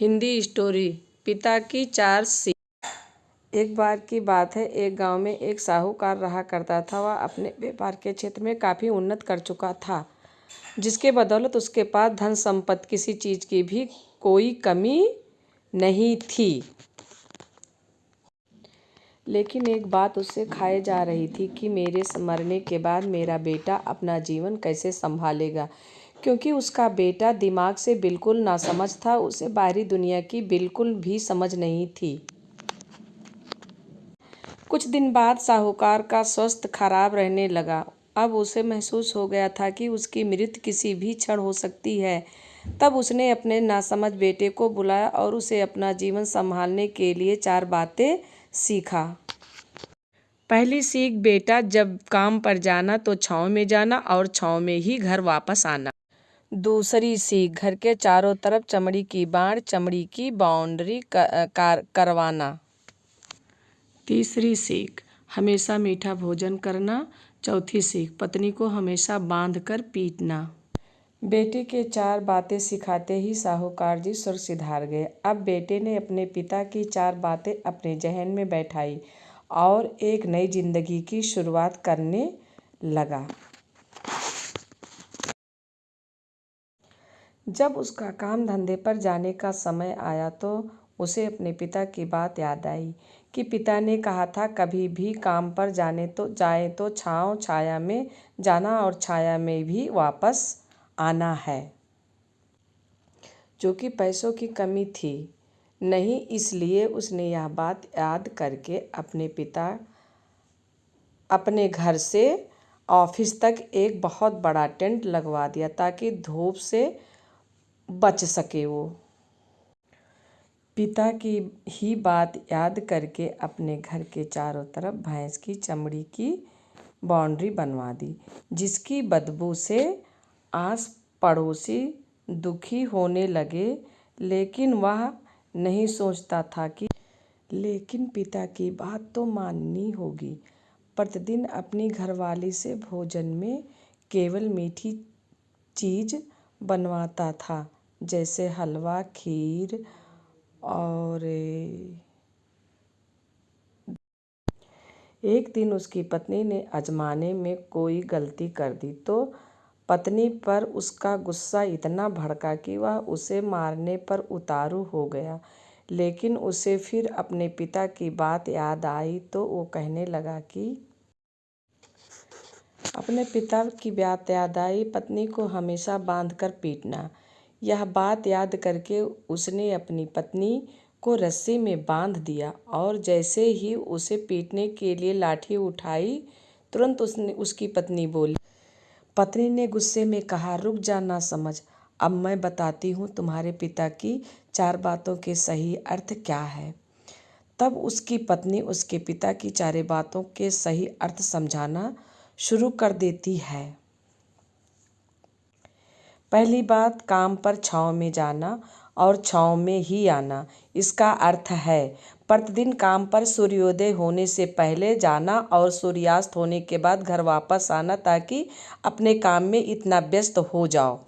Hindi story पिता की 4 सीख। एक बार की बात है, एक गांव में एक साहूकार रहा करता था। वह अपने व्यापार के क्षेत्र में काफ़ी उन्नत कर चुका था, जिसके बदौलत उसके पास धन संपत्ति किसी चीज़ की भी कोई कमी नहीं थी। लेकिन एक बात उससे खाए जा रही थी कि मेरे मरने के बाद मेरा बेटा अपना जीवन कैसे संभालेगा, क्योंकि उसका बेटा दिमाग से बिल्कुल नासमझ था। उसे बाहरी दुनिया की बिल्कुल भी समझ नहीं थी। कुछ दिन बाद साहूकार का स्वास्थ्य खराब रहने लगा। अब उसे महसूस हो गया था कि उसकी मृत्यु किसी भी क्षण हो सकती है। तब उसने अपने नासमझ बेटे को बुलाया और उसे अपना जीवन संभालने के लिए 4 बातें सीखा। पहली सीख, बेटा जब काम पर जाना तो छाँव में जाना और छाँव में ही घर वापस आना। दूसरी सीख, घर के चारों तरफ चमड़ी की बाउंड्री करवाना। तीसरी सीख, हमेशा मीठा भोजन करना। चौथी सीख, पत्नी को हमेशा बांध कर पीटना। बेटे के 4 बातें सिखाते ही साहूकार जी स्वर्ग सिधार गए। अब बेटे ने अपने पिता की 4 बातें अपने जहन में बैठाई और एक नई जिंदगी की शुरुआत करने लगा। जब उसका काम धंधे पर जाने का समय आया तो उसे अपने पिता की बात याद आई कि पिता ने कहा था, कभी भी काम पर जाए तो छाँव छाया में जाना और छाया में भी वापस आना है। जो कि पैसों की कमी थी नहीं, इसलिए उसने यह बात याद करके अपने घर से ऑफिस तक एक बहुत बड़ा टेंट लगवा दिया ताकि धूप से बच सके। वो पिता की ही बात याद करके अपने घर के चारों तरफ भैंस की चमड़ी की बाउंड्री बनवा दी, जिसकी बदबू से आस पड़ोसी दुखी होने लगे। लेकिन वह नहीं सोचता था कि लेकिन पिता की बात तो माननी होगी। प्रतिदिन अपनी घरवाली से भोजन में केवल मीठी चीज़ बनवाता था, जैसे हलवा, खीर और एक दिन उसकी पत्नी ने आजमाने में कोई गलती कर दी तो पत्नी पर उसका गुस्सा इतना भड़का कि वह उसे मारने पर उतारू हो गया। लेकिन उसे फिर अपने पिता की बात याद आई तो वो कहने लगा कि अपने पिता की बात याद आई, पत्नी को हमेशा बांध कर पीटना। यह बात याद करके उसने अपनी पत्नी को रस्सी में बांध दिया और जैसे ही उसे पीटने के लिए लाठी उठाई, तुरंत उसकी पत्नी बोली। पत्नी ने गुस्से में कहा, रुक जा नासमझ, अब मैं बताती हूँ तुम्हारे पिता की 4 बातों के सही अर्थ क्या है। तब उसकी पत्नी उसके पिता की 4 बातों के सही अर्थ समझाना शुरू कर देती है। पहली बात, काम पर छाँव में जाना और छाँव में ही आना। इसका अर्थ है प्रतिदिन काम पर सूर्योदय होने से पहले जाना और सूर्यास्त होने के बाद घर वापस आना, ताकि अपने काम में इतना व्यस्त हो जाओ